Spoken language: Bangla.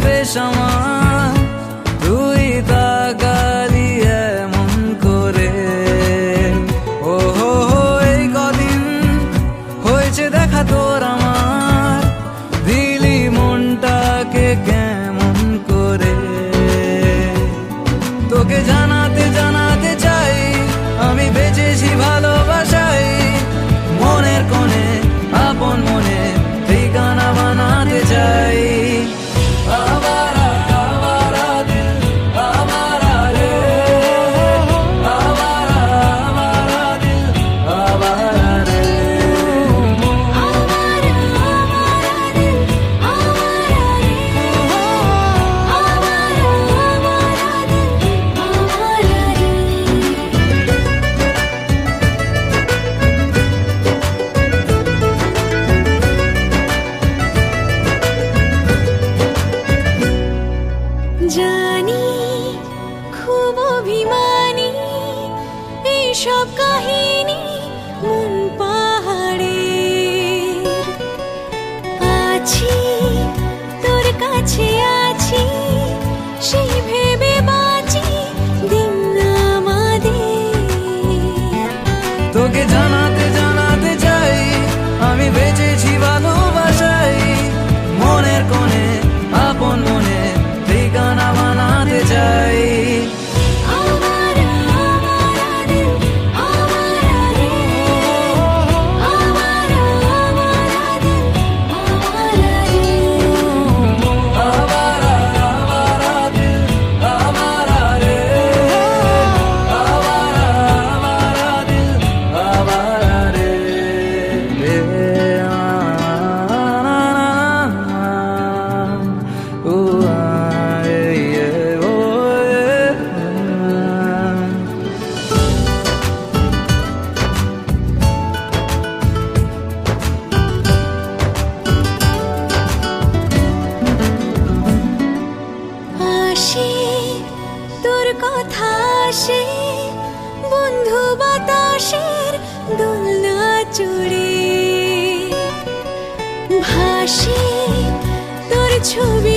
বেশ আমার, তুই তাকালি এমন করে। ও হো হো, এই কদিন হয়েছে দেখা তোর আমার, দিলি মনটাকে কেমন করে। তোকে জানাতে জানাতে চাই আমি বেঁচেছি ভালোবাসাই, মনের কোণে আপন মনে ঠিকানা বানাতে চাই। আবারা আবারা দিল আবারা রে, আবারা আবারা দিল আবারা রে। জানি খুব অভিমানী এইসব কাহিনী মন পাহাড়ে আছি, তোর কাছে আছি সেই ভেবে বাঁচি দিন আমাদের। তোকে জানাতে জানাতে চাই আমি বেঁচেছি ভালোবাসাই, মনের কোণে আপন মনে ঠিকানা বানাতে চাই। তোর কথা আসে বন্ধু বাতাসের দোলনা চড়ে, ভাসে তোর ছবি